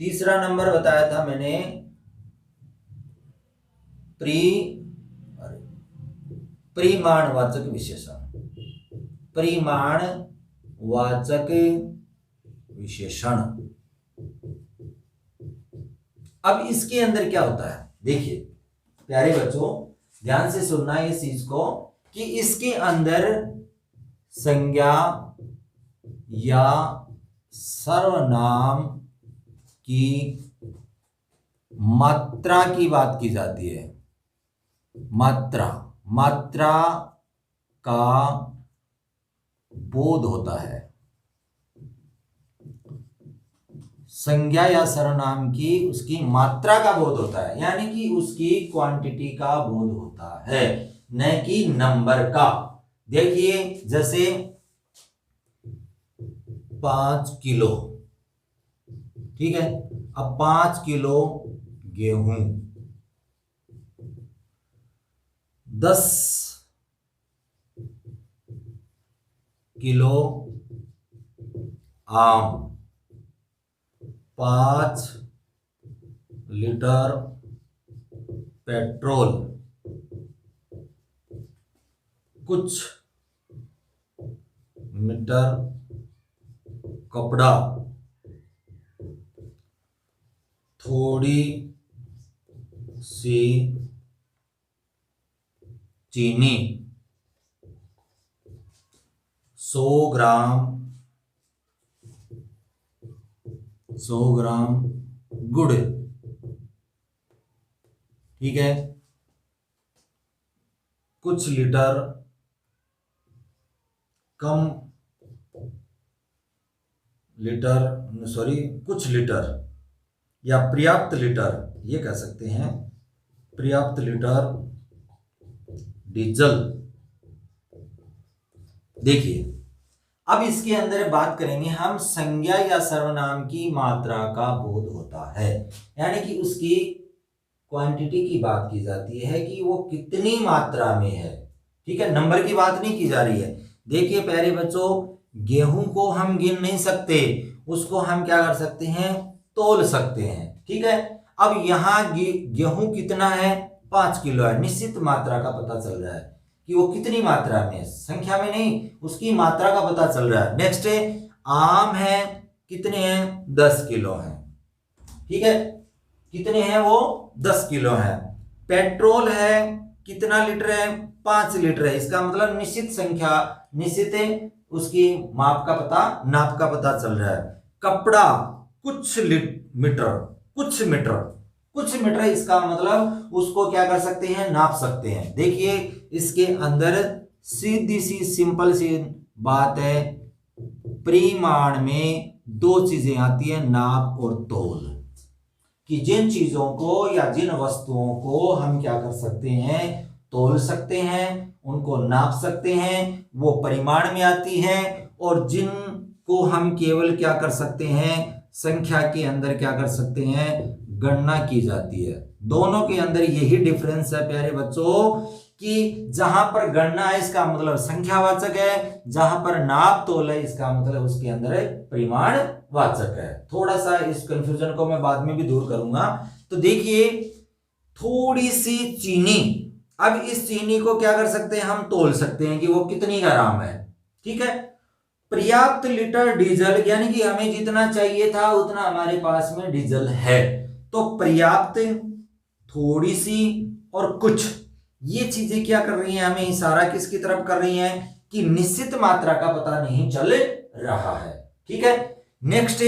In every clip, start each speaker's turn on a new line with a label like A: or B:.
A: तीसरा नंबर बताया था मैंने परिमाणवाचक विशेषण। परिमाणवाचक विशेषण। अब इसके अंदर क्या होता है, देखिए प्यारे बच्चों ध्यान से सुनना इस चीज को कि इसके अंदर संज्ञा या सर्वनाम की मात्रा की बात की जाती है। मात्रा का बोध होता है। संज्ञा या सर्वनाम की उसकी मात्रा का बोध होता है, यानी कि उसकी क्वांटिटी का बोध होता है, न कि नंबर का। देखिए जैसे 5 किलो, ठीक है। अब 5 किलो गेहूं, 10 किलो आम, 5 लीटर पेट्रोल, कुछ मीटर कपड़ा, थोड़ी सी चीनी, 100 ग्राम गुड़, ठीक है। कुछ लीटर कुछ लीटर या पर्याप्त लीटर, ये कह सकते हैं पर्याप्त लीटर डीजल। देखिए अब इसके अंदर बात करेंगे हम, संज्ञा या सर्वनाम की मात्रा का बोध होता है, यानी कि उसकी क्वांटिटी की बात की जाती है कि वो कितनी मात्रा में है, ठीक है। नंबर की बात नहीं की जा रही है। देखिए प्यारे बच्चों गेहूं को हम गिन नहीं सकते, उसको हम क्या कर सकते हैं, तोल सकते हैं, ठीक है। अब यहाँ गेहूं कितना है, 5 किलो है, निश्चित मात्रा का पता चल रहा है कि वो कितनी मात्रा में है, संख्या में नहीं, उसकी मात्रा का पता चल रहा है। नेक्स्ट है आम है, कितने हैं, 10 किलो है, ठीक है। कितने हैं वो, 10 किलो है। पेट्रोल है, कितना लीटर है, 5 लीटर है। इसका मतलब निश्चित संख्या, निश्चित उसकी नाप का पता चल रहा है। कपड़ा कुछ मीटर, इसका मतलब उसको क्या कर सकते हैं, नाप सकते हैं। देखिए इसके अंदर सीधी सी सिंपल सी बात है, परिमाण में 2 चीजें आती है, नाप और तोल, कि जिन चीजों को या जिन वस्तुओं को हम क्या कर सकते हैं, तोल सकते हैं, उनको नाप सकते हैं, वो परिमाण में आती हैं, और जिनको हम केवल क्या कर सकते हैं, संख्या के अंदर क्या कर सकते हैं, गणना की जाती है। दोनों के अंदर यही डिफरेंस है प्यारे बच्चों, कि जहां पर गणना है इसका मतलब संख्यावाचक है, जहां पर नाप तोल है इसका मतलब उसके अंदर परिमाण वाचक है। थोड़ा सा इस कंफ्यूजन को मैं बाद में भी दूर करूंगा। तो देखिए थोड़ी सी चीनी, अब इस चीनी को क्या कर सकते हैं, हम तोल सकते हैं कि वो कितनी ग्राम है, ठीक है। पर्याप्त लीटर डीजल, यानी कि हमें जितना चाहिए था उतना हमारे पास में डीजल है। तो पर्याप्त, थोड़ी सी और कुछ, ये चीजें क्या कर रही हैं, हमें इशारा किसकी तरफ कर रही हैं, कि निश्चित मात्रा का पता नहीं चल रहा है, ठीक है। नेक्स्ट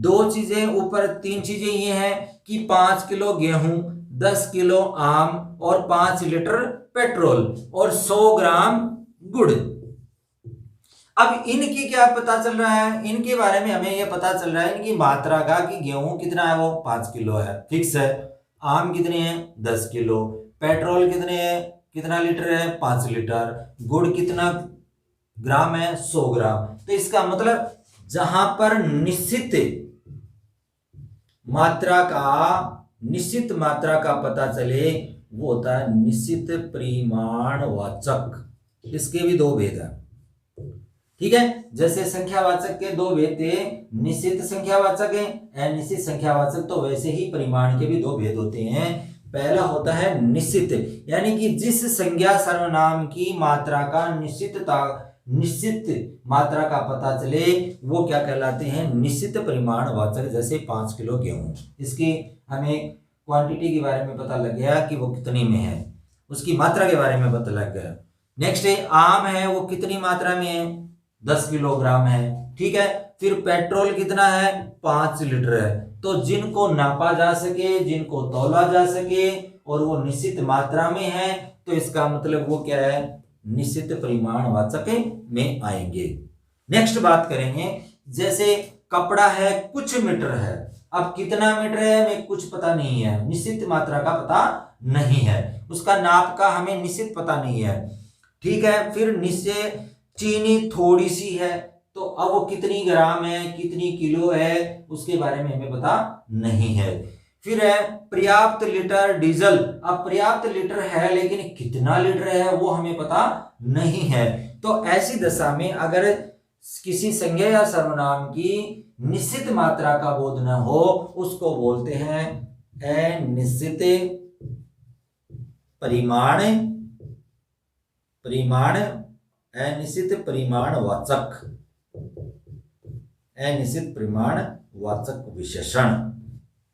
A: 2 चीजें ऊपर, 3 चीजें ये हैं कि 5 किलो गेहूं, 10 किलो आम और 5 लीटर पेट्रोल और 100 ग्राम गुड़। अब इनकी क्या पता चल रहा है, इनके बारे में हमें यह पता चल रहा है इनकी मात्रा का, कि गेहूं कितना है, वो 5 किलो है, फिक्स है। आम कितने हैं, 10 किलो। पेट्रोल कितने हैं, कितना लीटर है, 5 लीटर। गुड़ कितना ग्राम है, 100 ग्राम। तो इसका मतलब जहां पर निश्चित मात्रा का पता चले वो होता है निश्चित परिमाणवाचक। इसके भी 2 भेद हैं, ठीक है। जैसे संख्यावाचक के दो भेद थे, निश्चित संख्यावाचक है, अनिश्चित संख्यावाचक, तो वैसे ही परिमाण के भी दो भेद होते हैं। पहला होता है निश्चित, यानी कि जिस संज्ञा सर्वनाम की मात्रा का निश्चित मात्रा का पता चले वो क्या कहलाते हैं, निश्चित परिमाणवाचक। जैसे 5 किलो गेहूं, इसकी हमें क्वांटिटी के बारे में पता लग गया कि वो कितनी में है, उसकी मात्रा के बारे में पता लग गया। नेक्स्ट है आम है, वो कितनी मात्रा में है, 10 किलोग्राम है, ठीक है। फिर पेट्रोल कितना है, 5 लीटर है। तो जिनको नापा जा सके, जिनको तौला जा सके और वो निश्चित मात्रा में है, तो इसका मतलब वो क्या है, निश्चित परिमाणवाचक में आएंगे। नेक्स्ट बात करेंगे, जैसे कपड़ा है कुछ मीटर है, अब कितना मीटर है हमें कुछ पता नहीं है, निश्चित मात्रा का पता नहीं है, उसका नाप का हमें निश्चित पता नहीं है, ठीक है। फिर निश्चय चीनी थोड़ी सी है, तो अब वो कितनी ग्राम है, कितनी किलो है, उसके बारे में हमें पता नहीं है। फिर है पर्याप्त लीटर डीजल, अब पर्याप्त लीटर है लेकिन कितना लीटर है वो हमें पता नहीं है। तो ऐसी दशा में अगर किसी संज्ञा या सर्वनाम की निश्चित मात्रा का बोध न हो, उसको बोलते हैं अनिश्चित अनिश्चित परिमाणवाचक विशेषण,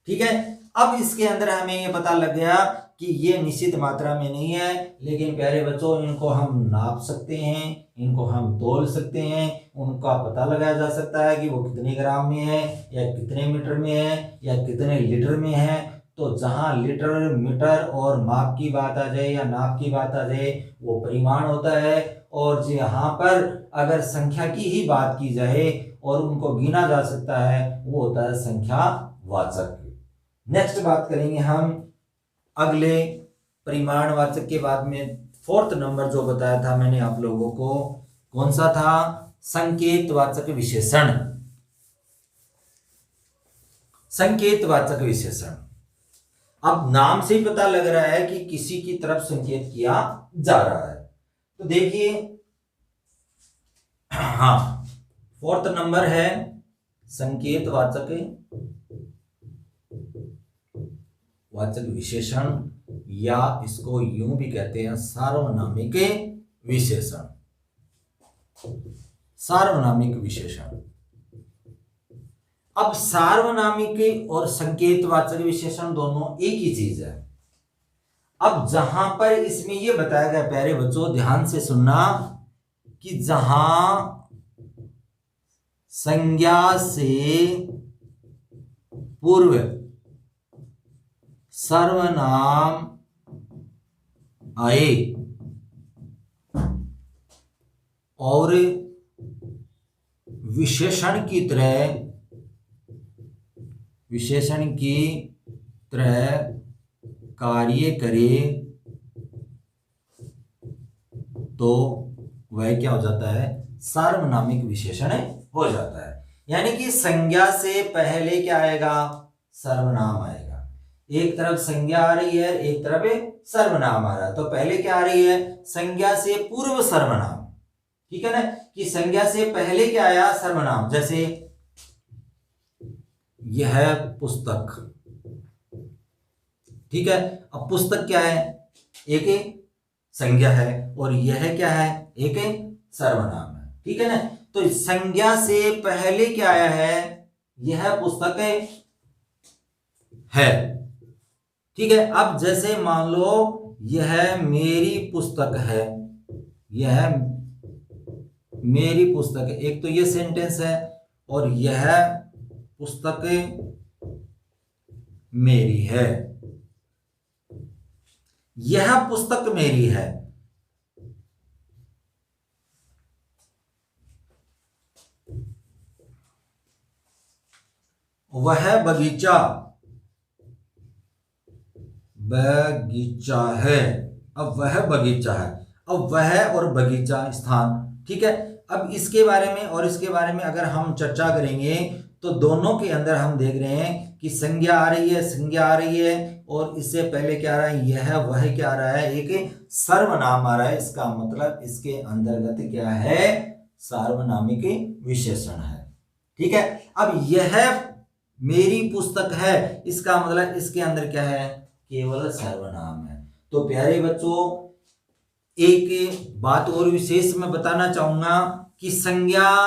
A: ठीक है। अब इसके अंदर हमें ये पता लग गया कि ये निश्चित मात्रा में नहीं है, लेकिन प्यारे बच्चों इनको हम नाप सकते हैं, इनको हम तौल सकते हैं, उनका पता लगाया जा सकता है कि वो कितने ग्राम में है या कितने मीटर में है या कितने लीटर में है। तो जहां लीटर, मीटर और माप की बात आ जाए या नाप की बात आ जाए वो परिमाण होता है, और यहाँ पर अगर संख्या की ही बात की जाए और उनको गिना जा सकता है वो होता है संख्यावाचक। नेक्स्ट बात करेंगे हम अगले परिमाणवाचक के बाद में, फोर्थ नंबर जो बताया था मैंने आप लोगों को, कौन सा था, संकेतवाचक विशेषण। संकेतवाचक विशेषण, अब नाम से ही पता लग रहा है कि किसी की तरफ संकेत किया जा रहा है। तो देखिए, हाँ, फोर्थ नंबर है संकेतवाचक विशेषण, या इसको यूं भी कहते हैं सार्वनामिक विशेषण। सार्वनामिक विशेषण, अब सार्वनामिक और संकेतवाचक विशेषण दोनों एक ही चीज है। अब जहां पर इसमें यह बताया गया, प्यारे बच्चों ध्यान से सुनना, कि जहां संज्ञा से पूर्व सर्वनाम आए और विशेषण की तरह कार्य करे, तो वह क्या हो जाता है, सार्वनामिक विशेषण हो जाता है। यानी कि संज्ञा से पहले क्या आएगा, सर्वनाम आएगा। एक तरफ संज्ञा आ रही है, एक तरफ सर्वनाम आ रहा है, तो पहले क्या आ रही है, संज्ञा से पूर्व सर्वनाम, ठीक है ना, कि संज्ञा से पहले क्या आया, सर्वनाम। जैसे यह पुस्तक, ठीक है। अब पुस्तक क्या है, एक संज्ञा है, और यह क्या है, एक सर्वनाम है, ठीक है ना। तो संज्ञा से पहले क्या आया है, यह पुस्तक है, ठीक है। अब जैसे मान लो यह मेरी पुस्तक है, यह मेरी पुस्तक है, एक तो ये सेंटेंस है, और यह पुस्तक मेरी है, यह पुस्तक मेरी है। वह बगीचा है, अब वह बगीचा है, अब वह और बगीचा स्थान, ठीक है। अब इसके बारे में और इसके बारे में अगर हम चर्चा करेंगे तो दोनों के अंदर हम देख रहे हैं कि संज्ञा आ रही है, और इससे पहले क्या आ रहा है, यह वह क्या आ रहा है, एक सर्वनाम आ रहा है। इसका मतलब इसके अंतर्गत क्या है, सार्वनामिक विशेषण है। ठीक है, अब यह मेरी पुस्तक है, इसका मतलब इसके अंदर क्या है, केवल सर्वनाम है। तो प्यारे बच्चों, एक बात और विशेष मैं बताना चाहूंगा कि संज्ञा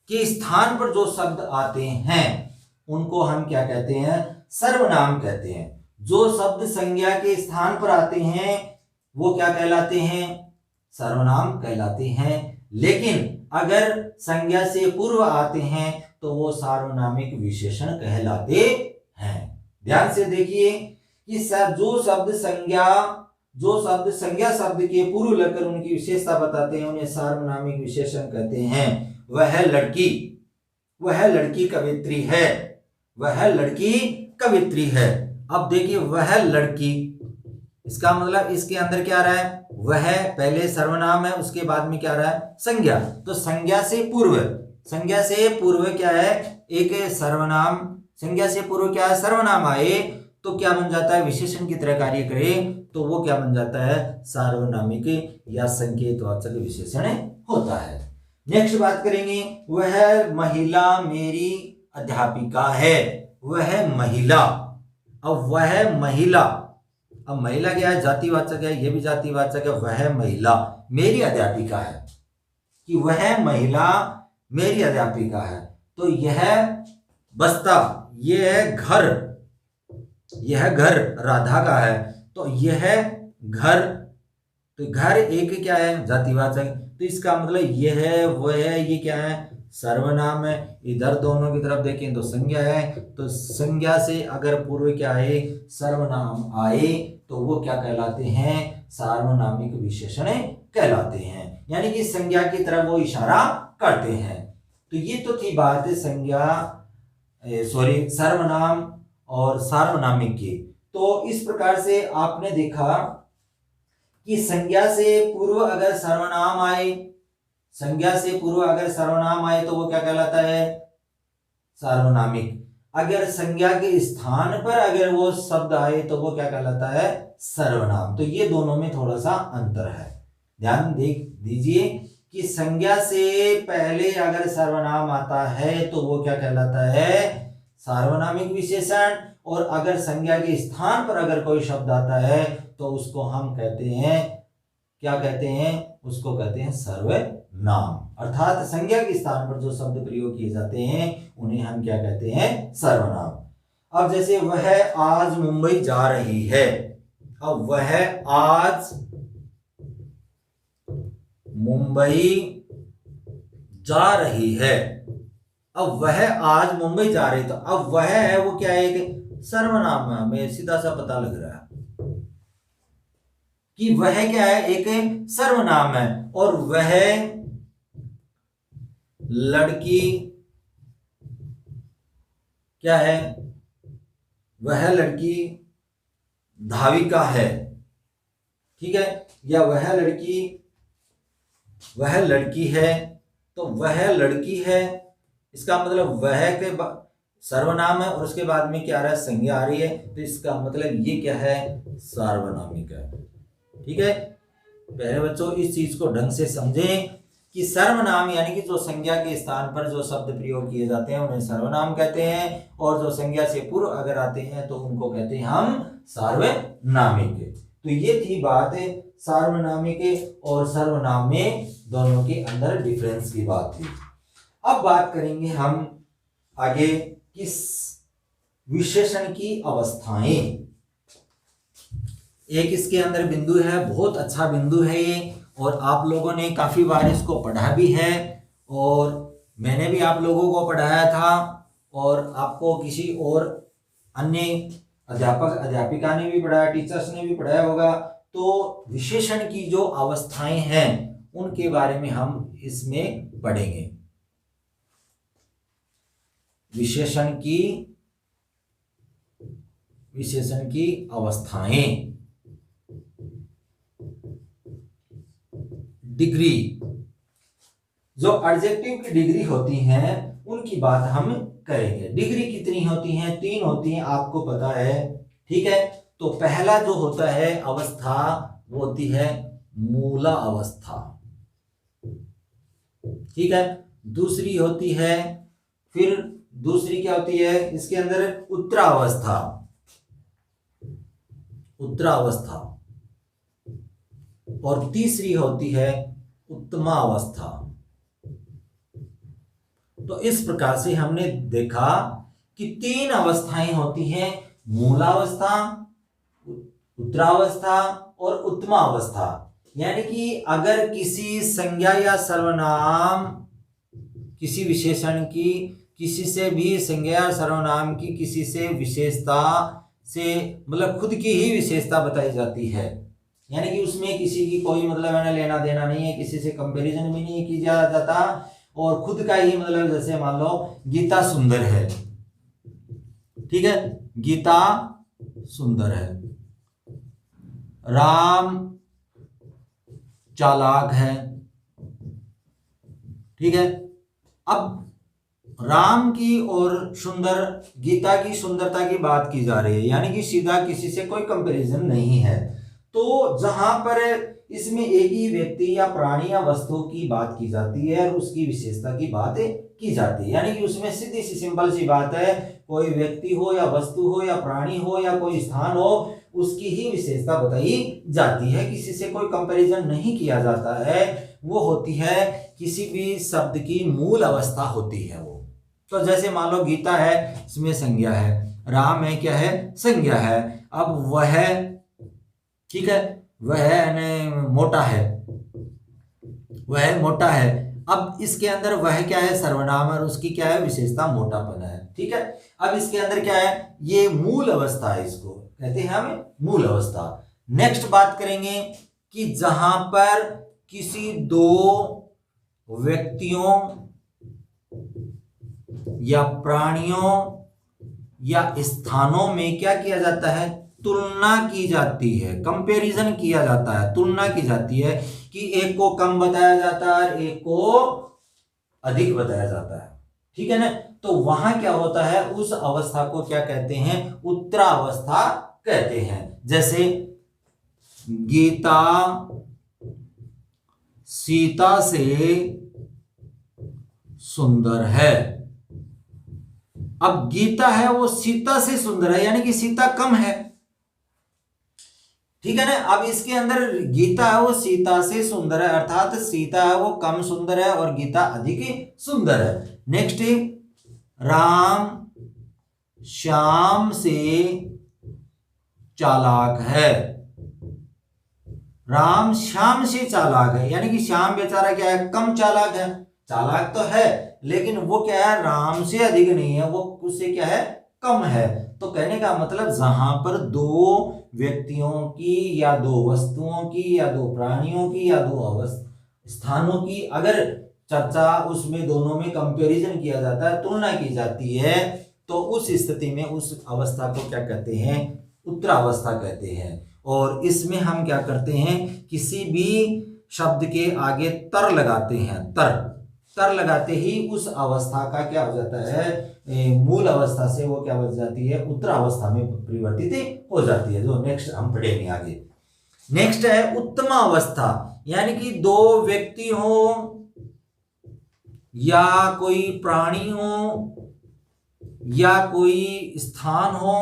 A: के स्थान पर जो शब्द आते हैं उनको हम क्या कहते हैं, सर्वनाम कहते हैं। जो शब्द संज्ञा के स्थान पर आते हैं वो क्या कहलाते हैं, सर्वनाम कहलाते हैं। लेकिन अगर संज्ञा से पूर्व आते हैं तो वो सार्वनामिक विशेषण कहलाते हैं। ध्यान से देखिए कि जो शब्द संज्ञा शब्द के पूर्व लगकर उनकी विशेषता बताते हैं उन्हें सार्वनामिक विशेषण कहते हैं। वह लड़की कवित्री है, वह लड़की कवित्री है। अब देखिए वह लड़की, इसका मतलब इसके अंदर क्या रहा है, वह पहले सर्वनाम है, उसके बाद में क्या रहा है, संज्ञा। तो संज्ञा से पूर्व क्या है, एक सर्वनाम, संज्ञा से पूर्व क्या है, सर्वनाम आए तो क्या बन जाता है, विशेषण की तरह कार्य करे तो वो क्या बन जाता है, सार्वनामिक या संकेतवाचक विशेषण होता है। नेक्स्ट बात करेंगे, वह महिला मेरी अध्यापिका है। वह महिला, अब वह महिला, अब महिला क्या है, जातिवाचक है, ये भी जातिवाचक है। वह महिला मेरी अध्यापिका है, कि वह महिला मेरी अध्यापिका है। तो यह बस्ता, यह घर राधा का है। तो यह घर, तो घर एक क्या है, जातिवाचक। तो इसका मतलब यह वह, ये क्या है, सर्वनाम है। इधर दोनों की तरफ देखें तो संज्ञा है। तो संज्ञा से अगर पूर्व क्या है, सर्वनाम आए तो वो क्या कहलाते हैं, सार्वनामिक विशेषण कहलाते हैं। यानी कि संज्ञा की तरफ वो इशारा करते हैं। तो ये तो थी बात सर्वनाम और सार्वनामिक की। तो इस प्रकार से आपने देखा कि संज्ञा से पूर्व अगर सर्वनाम आए तो वो क्या कहलाता है, सार्वनामिक। अगर संज्ञा के स्थान पर अगर वो शब्द आए तो वो क्या कहलाता है, सर्वनाम। तो ये दोनों में थोड़ा सा अंतर है। ध्यान दीजिए कि संज्ञा से पहले अगर सर्वनाम आता है तो वो क्या कहलाता है, सार्वनामिक विशेषण। और अगर संज्ञा के स्थान पर अगर कोई शब्द आता है तो उसको हम कहते हैं, क्या कहते हैं, उसको कहते हैं सर्वनाम। अर्थात संज्ञा के स्थान पर जो शब्द प्रयोग किए जाते हैं उन्हें हम क्या कहते हैं, सर्वनाम। अब जैसे वह आज मुंबई जा रही है। अब वह आज मुंबई जा रही है। अब वह आज मुंबई जा रही, तो अब वह है वो क्या है, एक सर्वनाम है। हमें सीधा सा पता लग रहा है कि वह क्या है, एक सर्वनाम है। और वह लड़की क्या है, वह लड़की धाविका है। ठीक है, या वह लड़की है। तो वह लड़की है, इसका मतलब वह के सर्वनाम है और उसके बाद में क्या आ रहा है, संज्ञा आ रही है। तो इसका मतलब ये क्या है, सार्वनामिक है। ठीक है, पहले बच्चों इस चीज को ढंग से समझें कि सर्वनाम यानी कि जो संज्ञा के स्थान पर जो शब्द प्रयोग किए जाते हैं उन्हें सर्वनाम कहते हैं। और जो संज्ञा से पूर्व अगर आते हैं तो उनको कहते हैं हम सार्वनामिक। तो ये थी बात सार्वनामिक और सर्वनाम में दोनों के अंदर डिफरेंस की बात थी। अब बात करेंगे हम आगे किस विशेषण की अवस्थाएं। एक इसके अंदर बिंदु है, बहुत अच्छा बिंदु है ये, और आप लोगों ने काफी बार इसको पढ़ा भी है और मैंने भी आप लोगों को पढ़ाया था और आपको किसी और अन्य अध्यापक अध्यापिका ने भी पढ़ाया, टीचर्स ने भी पढ़ाया होगा। तो विशेषण की जो अवस्थाएं हैं उनके बारे में हम इसमें पढ़ेंगे। विशेषण की अवस्थाएं। डिग्री, जो एडजेक्टिव की डिग्री होती हैं उनकी बात हम करेंगे। डिग्री कितनी होती हैं, 3 होती हैं, आपको पता है। ठीक है, तो पहला जो होता है अवस्था वो होती है मूला अवस्था। ठीक है। दूसरी होती है, फिर दूसरी क्या होती है इसके अंदर, उत्तरावस्था। उत्तरावस्था। और तीसरी होती है उत्तमावस्था। तो इस प्रकार से हमने देखा कि 3 अवस्थाएं होती हैं, मूलावस्था, उत्तरावस्था और उत्तमावस्था। यानी कि अगर किसी संज्ञा या सर्वनाम, किसी विशेषण की, किसी से भी संज्ञा या सर्वनाम की किसी से विशेषता से मतलब खुद की ही विशेषता बताई जाती है, यानी कि उसमें किसी की कोई मतलब लेना देना नहीं है, किसी से कंपैरिजन भी नहीं किया जाता, और खुद का ही मतलब, जैसे मान लो गीता सुंदर है, ठीक है, गीता सुंदर है, राम चालाक है, ठीक है। अब राम की और सुंदर, गीता की सुंदरता की बात की जा रही है, यानी कि सीधा किसी से कोई कंपैरिजन नहीं है। तो जहां पर इसमें एक ही व्यक्ति या प्राणी या वस्तु की बात की जाती है और उसकी विशेषता की बात की जाती है, यानी कि उसमें सीधी सी सिंपल सी बात है, कोई व्यक्ति हो या वस्तु हो या प्राणी हो या कोई स्थान हो, उसकी ही विशेषता बताई जाती है, किसी से कोई कंपैरिजन नहीं किया जाता है। वो होती है किसी भी शब्द की मूल अवस्था होती है वो। तो जैसे मान लो गीता है, इसमें संज्ञा है, राम है, क्या है, संज्ञा है। अब वह, ठीक है, वह मोटा है, वह मोटा है। अब इसके अंदर वह क्या है, सर्वनाम, और उसकी क्या है, विशेषता मोटापन है, ठीक है। अब इसके अंदर क्या है, ये मूल अवस्था है, इसको कहते हैं हम मूल अवस्था। नेक्स्ट बात करेंगे कि जहां पर किसी दो व्यक्तियों या प्राणियों या स्थानों में क्या किया जाता है, तुलना की जाती है, कंपैरिजन किया जाता है, तुलना की जाती है कि एक को कम बताया जाता है और एक को अधिक बताया जाता है, ठीक है ना। तो वहां क्या होता है, उस अवस्था को क्या कहते हैं, उत्तरावस्था कहते हैं। जैसे गीता सीता से सुंदर है। अब गीता है वो सीता से सुंदर है, यानी कि सीता कम है, ठीक है ना। अब इसके अंदर गीता है वो सीता से सुंदर है, अर्थात सीता है वो कम सुंदर है और गीता अधिक सुंदर है। नेक्स्ट, राम श्याम से चालाक है। राम श्याम से चालाक है, यानी कि श्याम बेचारा क्या है, कम चालाक है, चालाक तो है लेकिन वो क्या है, राम से अधिक नहीं है, वो उससे क्या है, कम है। तो कहने का मतलब जहां पर दो व्यक्तियों की या दो वस्तुओं की या दो प्राणियों की या दो स्थानों की अगर चर्चा, उसमें दोनों में कंपैरिजन किया जाता है, तुलना की जाती है, तो उस स्थिति में उस अवस्था को क्या कहते हैं, उत्तरावस्था कहते हैं। और इसमें हम क्या करते हैं, किसी भी शब्द के आगे तर लगाते हैं, तर लगाते ही उस अवस्था का क्या हो जाता है, मूल अवस्था से वो क्या बच जाती है, उत्तरावस्था में परिवर्तित हो जाती है, जो नेक्स्ट हम पढ़ेंगे आगे। नेक्स्ट है उत्तमा अवस्था, यानी कि दो व्यक्ति हो या कोई प्राणी हो या कोई स्थान हो,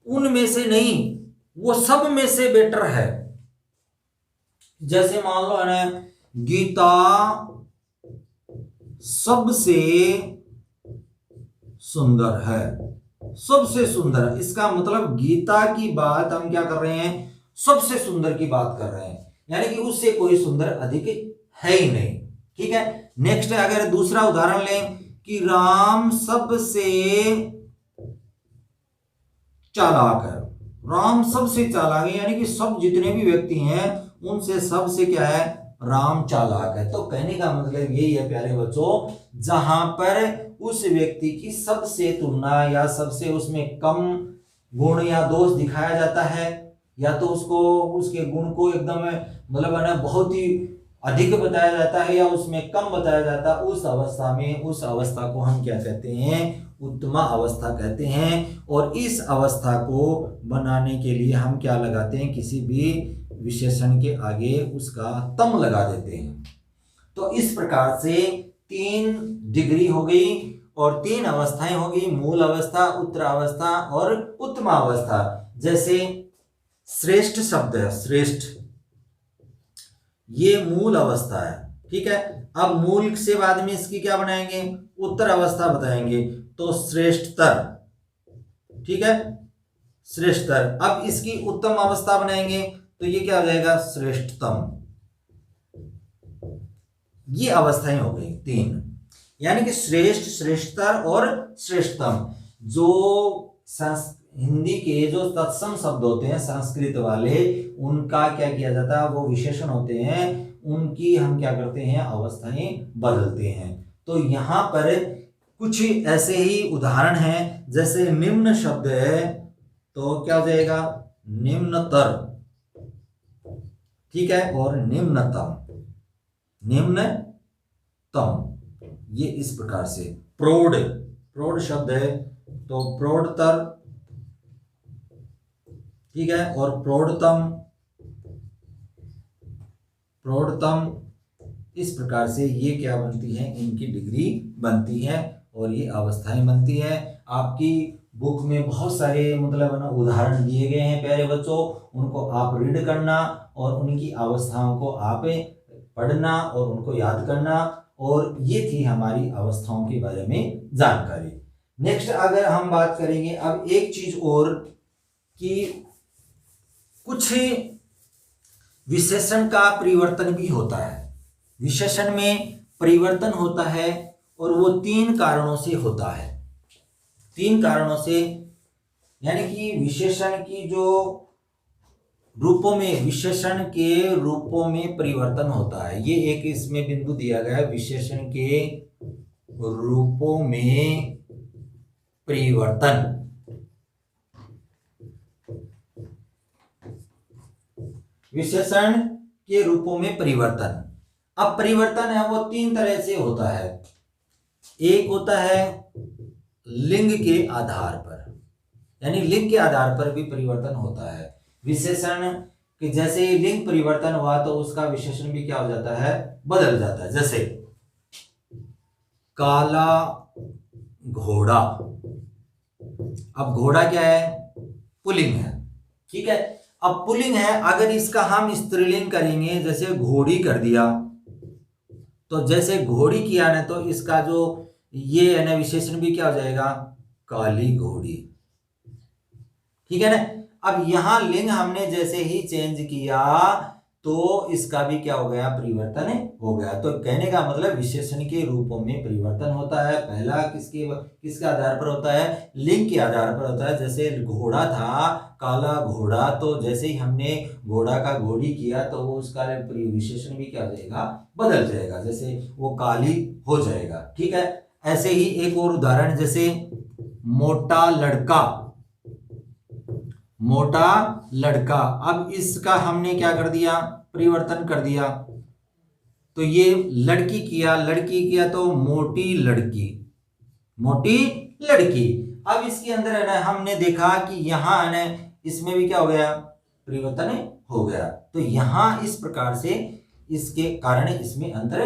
A: उनमें से नहीं, वो सब में से बेटर है। जैसे मान लो है ना, गीता सबसे सुंदर है, सबसे सुंदर है, इसका मतलब गीता की बात हम क्या कर रहे हैं, सबसे सुंदर की बात कर रहे हैं, यानी कि उससे कोई सुंदर अधिक है ही नहीं, ठीक है। नेक्स्ट है, अगर दूसरा उदाहरण लें कि राम सबसे चालाक है, राम सबसे चालाक है, यानी कि सब जितने भी व्यक्ति हैं उनसे सबसे क्या है, राम चालाक है। तो कहने का मतलब यही है प्यारे बच्चों, जहां पर उस व्यक्ति की सबसे तुलना या सबसे उसमें कम गुण या दोष दिखाया जाता है, या तो उसको उसके गुण को एकदम मतलब है ना बहुत ही अधिक बताया जाता है या उसमें कम बताया जाता है, उस अवस्था में, उस अवस्था को हम क्या कहते हैं, उत्तमा अवस्था कहते हैं। और इस अवस्था को बनाने के लिए हम क्या लगाते हैं, किसी भी विशेषण के आगे उसका तम लगा देते हैं। तो इस प्रकार से 3 डिग्री हो गई और 3 अवस्थाएं होगी, मूल अवस्था, उत्तरावस्था और उत्तमावस्था। जैसे श्रेष्ठ शब्द है, श्रेष्ठ, ये मूल अवस्था है, ठीक है। अब मूल से बाद में इसकी क्या बनाएंगे, उत्तर अवस्था बताएंगे, तो श्रेष्ठतर, ठीक है, श्रेष्ठतर। अब इसकी उत्तम अवस्था बनाएंगे तो ये क्या हो जाएगा, श्रेष्ठतम। ये अवस्थाएं हो गई 3, यानी कि श्रेष्ठ, श्रेष्ठतर और श्रेष्ठतम। जो हिंदी के जो तत्सम शब्द होते हैं संस्कृत वाले, उनका क्या किया जाता है, वो विशेषण होते हैं, उनकी हम क्या करते हैं, अवस्थाएं बदलते हैं। तो यहां पर कुछ ऐसे ही उदाहरण हैं, जैसे निम्न शब्द है तो क्या हो जाएगा, निम्नतर, ठीक है, और निम्नतम, निम्नतम, ये इस प्रकार से। प्रौढ़, प्रौढ़ शब्द है तो प्रौढ़तर, ठीक है, और प्रौढ़तम, प्रौढ़तम, इस प्रकार से ये क्या बनती है, इनकी डिग्री बनती है और ये अवस्थाएं बनती है। आपकी बुक में बहुत सारे मतलब ना उदाहरण दिए गए हैं प्यारे बच्चों, उनको आप रीड करना और उनकी अवस्थाओं को आप पढ़ना और उनको याद करना। और ये थी हमारी अवस्थाओं के बारे में जानकारी। नेक्स्ट अगर हम बात करेंगे अब एक चीज और, कि कुछ विशेषण का परिवर्तन भी होता है। विशेषण में परिवर्तन होता है और वो 3 कारणों से होता है, 3 कारणों से, यानी कि विशेषण की जो रूपों में, विशेषण के रूपों में परिवर्तन होता है। ये एक इसमें बिंदु दिया गया है, विशेषण के रूपों में परिवर्तन। विशेषण के रूपों में परिवर्तन। अब परिवर्तन है वो 3 तरह से होता है। एक होता है लिंग के आधार पर, यानी लिंग के आधार पर भी परिवर्तन होता है। विशेषण कि जैसे लिंग परिवर्तन हुआ तो उसका विशेषण भी क्या हो जाता है, बदल जाता है। जैसे काला घोड़ा, अब घोड़ा क्या है, पुल्लिंग है, ठीक है। अब पुल्लिंग है, अगर इसका हम स्त्रीलिंग करेंगे, जैसे घोड़ी कर दिया, तो जैसे घोड़ी किया ना, तो इसका जो ये है ना विशेषण भी क्या हो जाएगा, काली घोड़ी, ठीक है ना। अब यहां लिंग हमने जैसे ही चेंज किया तो इसका भी क्या हो गया, परिवर्तन हो गया। तो कहने का मतलब विशेषण के रूपों में परिवर्तन होता है। पहला किसके आधार पर होता है, लिंग के आधार पर होता है। जैसे घोड़ा था, काला घोड़ा, तो जैसे ही हमने घोड़ा का घोड़ी किया तो वो उसका विशेषण भी क्या हो जाएगा, बदल जाएगा, जैसे वो काली हो जाएगा, ठीक है। ऐसे ही एक और उदाहरण, जैसे मोटा लड़का, मोटा लड़का, अब इसका हमने क्या कर दिया, परिवर्तन कर दिया, तो ये लड़की किया तो मोटी लड़की, मोटी लड़की। अब इसके अंदर है ना हमने देखा कि यहां है ना इसमें भी क्या हो गया, परिवर्तन हो गया। तो यहां इस प्रकार से इसके कारण इसमें अंतर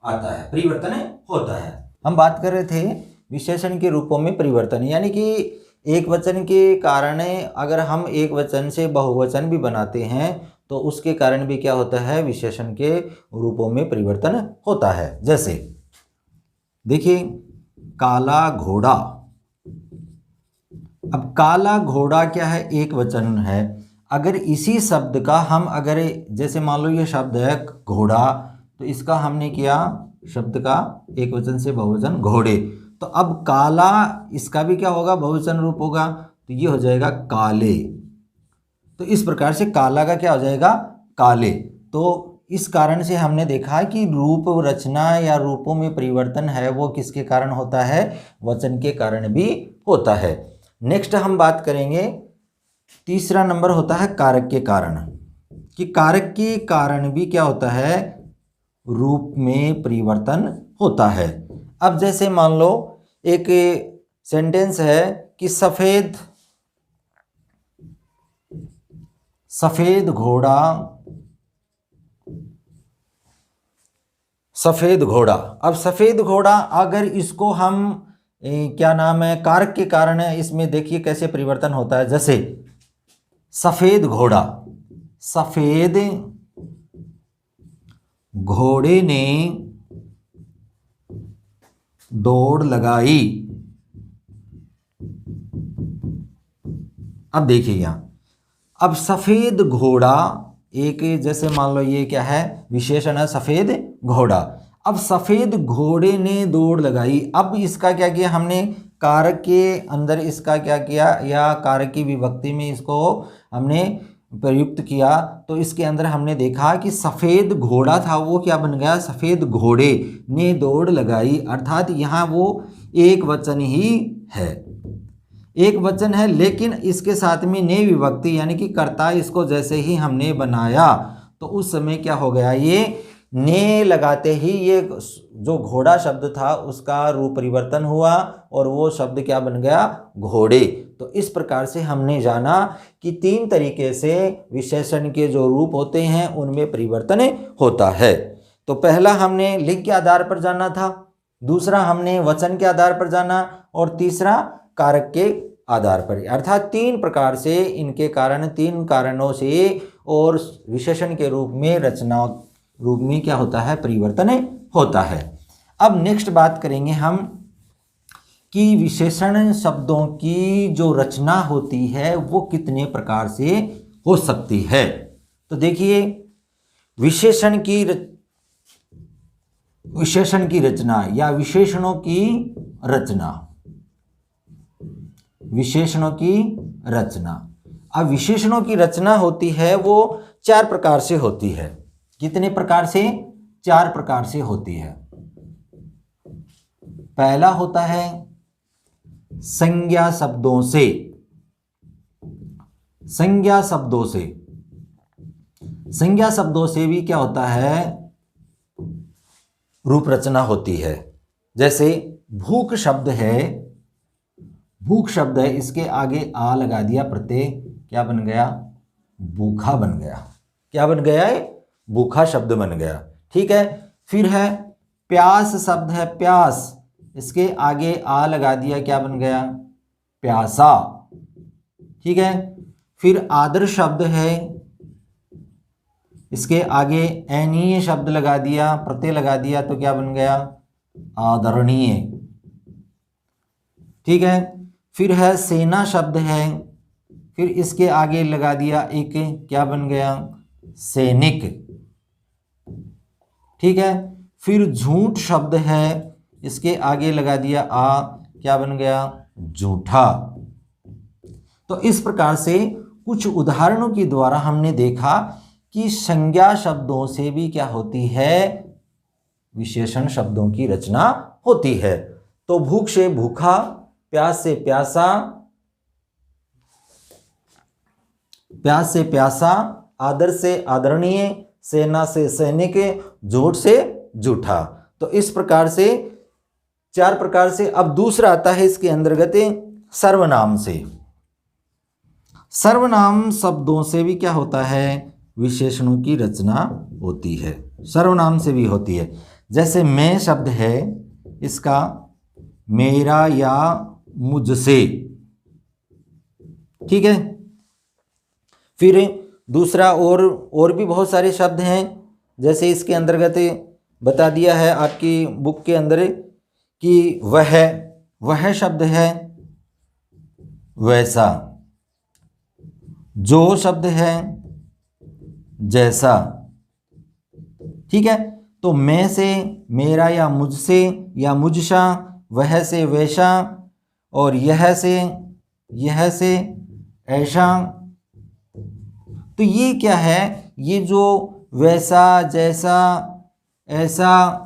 A: आता है, परिवर्तन होता है। हम बात कर रहे थे विशेषण के रूपों में परिवर्तन, यानी कि एक वचन के कारण अगर हम एक वचन से बहुवचन भी बनाते हैं तो उसके कारण भी क्या होता है, विशेषण के रूपों में परिवर्तन होता है। जैसे देखिए काला घोड़ा, अब काला घोड़ा क्या है, एक वचन है। अगर इसी शब्द का हम अगर जैसे मान लो ये शब्द है घोड़ा, तो इसका हमने किया शब्द का एक वचन से बहुवचन घोड़े, तो अब काला इसका भी क्या होगा, बहुवचन रूप होगा, तो ये हो जाएगा काले। तो इस प्रकार से काला का क्या हो जाएगा, काले। तो इस कारण से हमने देखा कि रूप रचना या रूपों में परिवर्तन है वो किसके कारण होता है, वचन के कारण भी होता है। नेक्स्ट हम बात करेंगे, तीसरा नंबर होता है कारक के कारण, कि कारक के कारण भी क्या होता है, रूप में परिवर्तन होता है। अब जैसे मान लो एक सेंटेंस है कि सफेद घोड़ा सफेद घोड़ा। अब सफेद घोड़ा अगर इसको हम क्या नाम है, कारक के कारण है, इसमें देखिए कैसे परिवर्तन होता है। जैसे सफेद घोड़ा, सफेद घोड़े ने दौड़ लगाई। अब देखिए यहां, अब सफेद घोड़ा एक, जैसे मान लो ये क्या है, विशेषण है सफेद घोड़ा। अब सफेद घोड़े ने दौड़ लगाई। अब इसका क्या किया हमने, कारक के अंदर इसका क्या किया, या कारक की विभक्ति में इसको हमने प्रयुक्त किया। तो इसके अंदर हमने देखा कि सफेद घोड़ा था वो क्या बन गया, सफेद घोड़े ने दौड़ लगाई। अर्थात यहाँ वो एक वचन ही है, एक वचन है, लेकिन इसके साथ में ने विभक्ति यानी कि कर्ता इसको जैसे ही हमने बनाया तो उस समय क्या हो गया, ये ने लगाते ही ये जो घोड़ा शब्द था उसका रूप परिवर्तन हुआ और वो शब्द क्या बन गया, घोड़े। तो इस प्रकार से हमने जाना कि 3 तरीके से विशेषण के जो रूप होते हैं उनमें परिवर्तन होता है। तो पहला हमने लिंग के आधार पर जाना था, दूसरा हमने वचन के आधार पर जाना और तीसरा कारक के आधार पर। अर्थात 3 प्रकार से इनके कारण, 3 कारणों से और विशेषण के रूप में, रचना रूप में क्या होता है, परिवर्तन होता है। अब नेक्स्ट बात करेंगे हम कि विशेषण शब्दों की जो रचना होती है वो कितने प्रकार से हो सकती है। तो देखिए विशेषण की रचना या विशेषणों की रचना, विशेषणों की रचना। अब विशेषणों की रचना होती है वो 4 प्रकार से होती है। कितने प्रकार से, 4 प्रकार से होती है। पहला होता है संज्ञा शब्दों से, संज्ञा शब्दों से। संज्ञा शब्दों से भी क्या होता है, रूप रचना होती है। जैसे भूख शब्द है, भूख शब्द है, इसके आगे आ लगा दिया प्रत्यय, क्या बन गया, भूखा बन गया। क्या बन गया है, भूखा शब्द बन गया। ठीक है। फिर है प्यास शब्द है, प्यास, इसके आगे आ लगा दिया, क्या बन गया, प्यासा। ठीक है। फिर आदर शब्द है, इसके आगे ऐनीय शब्द लगा दिया, प्रत्यय लगा दिया, तो क्या बन गया, आदरणीय। ठीक है। फिर है सेना शब्द है, फिर इसके आगे लगा दिया एक, क्या बन गया, सैनिक। ठीक है। फिर झूठ शब्द है, इसके आगे लगा दिया आ, क्या बन गया, झूठा। तो इस प्रकार से कुछ उदाहरणों के द्वारा हमने देखा कि संज्ञा शब्दों से भी क्या होती है, विशेषण शब्दों की रचना होती है। तो भूख से भूखा, प्यास से प्यासा, प्यास से प्यासा, आदर से आदरणीय, सेना से सैनिक, झूठ से झूठा। तो इस प्रकार से 4 प्रकार से। अब दूसरा आता है इसके अंतर्गत सर्वनाम से। सर्वनाम शब्दों से भी क्या होता है, विशेषणों की रचना होती है, सर्वनाम से भी होती है। जैसे मैं शब्द है, इसका मेरा या मुझसे। ठीक है। फिर दूसरा और भी बहुत सारे शब्द हैं। जैसे इसके अंतर्गत बता दिया है आपकी बुक के अंदर कि वह शब्द है, वैसा। जो शब्द है, जैसा। ठीक है। तो मैं से मेरा या मुझसे या मुझसा, वह से वैसा, और यह से ऐसा। तो ये क्या है, ये जो वैसा, जैसा, ऐसा,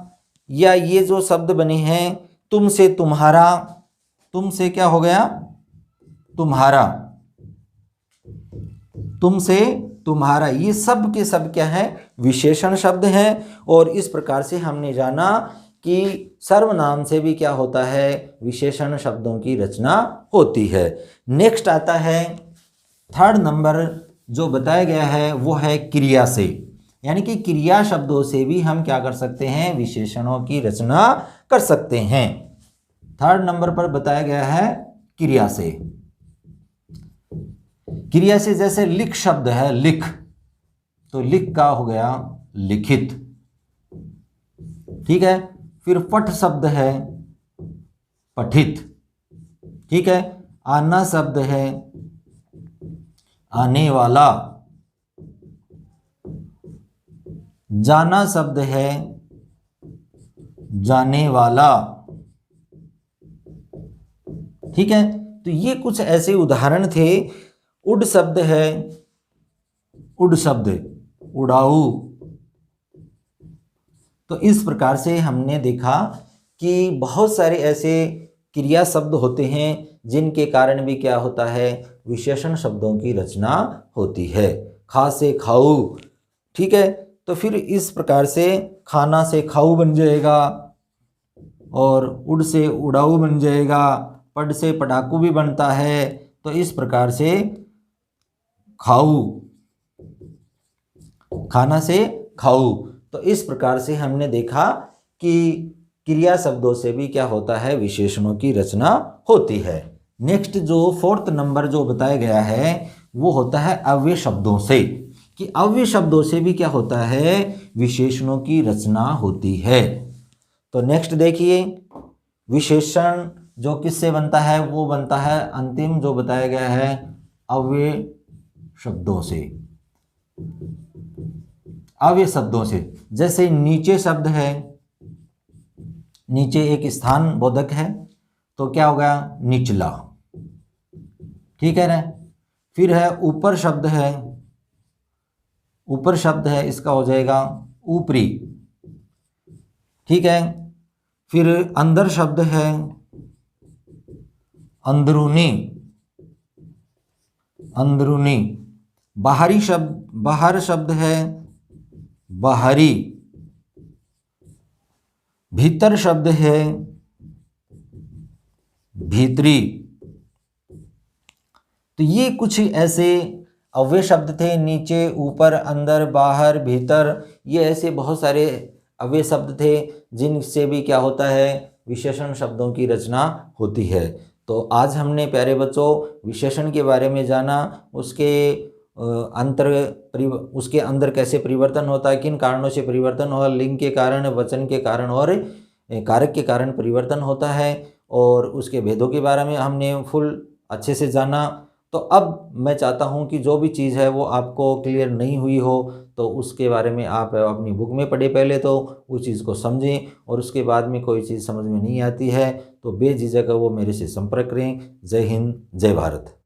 A: या ये जो शब्द बने हैं, तुमसे तुम्हारा, तुमसे क्या हो गया, तुम्हारा, तुमसे तुम्हारा, ये सब के सब क्या है, विशेषण शब्द हैं। और इस प्रकार से हमने जाना कि सर्वनाम से भी क्या होता है, विशेषण शब्दों की रचना होती है। नेक्स्ट आता है 3rd नंबर जो बताया गया है वो है क्रिया से। यानी कि क्रिया शब्दों से भी हम क्या कर सकते हैं, विशेषणों की रचना कर सकते हैं। थर्ड नंबर पर बताया गया है क्रिया से। क्रिया से जैसे लिख शब्द है, लिख, तो लिख का हो गया लिखित, ठीक है। फिर पठ शब्द है पठित, ठीक है। आना शब्द है आने वाला, जाना शब्द है जाने वाला, ठीक है। तो ये कुछ ऐसे उदाहरण थे। उड शब्द है उड शब्द, उड़ाऊ। तो इस प्रकार से हमने देखा कि बहुत सारे ऐसे क्रिया शब्द होते हैं जिनके कारण भी क्या होता है, विशेषण शब्दों की रचना होती है। खा से खाऊ, ठीक है। तो फिर इस प्रकार से खाना से खाऊ बन जाएगा, और उड़ से उड़ाऊ बन जाएगा, पढ़ से पढ़ाकू भी बनता है। तो इस प्रकार से खाऊ, खाना से खाऊ। तो इस प्रकार से हमने देखा कि क्रिया शब्दों से भी क्या होता है, विशेषणों की रचना होती है। नेक्स्ट जो फोर्थ नंबर जो बताया गया है वो होता है अव्यय शब्दों से, कि अव्यय शब्दों से भी क्या होता है, विशेषणों की रचना होती है। तो नेक्स्ट देखिए, विशेषण जो किससे बनता है, वो बनता है अंतिम जो बताया गया है अव्यय शब्दों से। अव्यय शब्दों से जैसे नीचे शब्द है, नीचे एक स्थान बोधक है, तो क्या हो गया, निचला, ठीक है ना। फिर है ऊपर शब्द है, ऊपर शब्द है, इसका हो जाएगा ऊपरी, ठीक है। फिर अंदर शब्द है अंदरूनी, अंदरूनी। बाहरी शब्द, बाहर शब्द है बाहरी। भीतर शब्द है भीतरी। तो ये कुछ ऐसे अव्यय शब्द थे, नीचे, ऊपर, अंदर, बाहर, भीतर। ये ऐसे बहुत सारे अव्यय शब्द थे जिनसे भी क्या होता है, विशेषण शब्दों की रचना होती है। तो आज हमने प्यारे बच्चों विशेषण के बारे में जाना, उसके अंदर कैसे परिवर्तन होता है, किन कारणों से परिवर्तन होगा, लिंग के कारण, वचन के कारण और कारक के कारण परिवर्तन होता है, और उसके भेदों के बारे में हमने फुल अच्छे से जाना। तो अब मैं चाहता हूं कि जो भी चीज़ है वो आपको क्लियर नहीं हुई हो तो उसके बारे में आप अपनी बुक में पढ़े पहले, तो उस चीज़ को समझें, और उसके बाद में कोई चीज़ समझ में नहीं आती है तो बेझिझक वो मेरे से संपर्क करें। जय हिंद, जय भारत।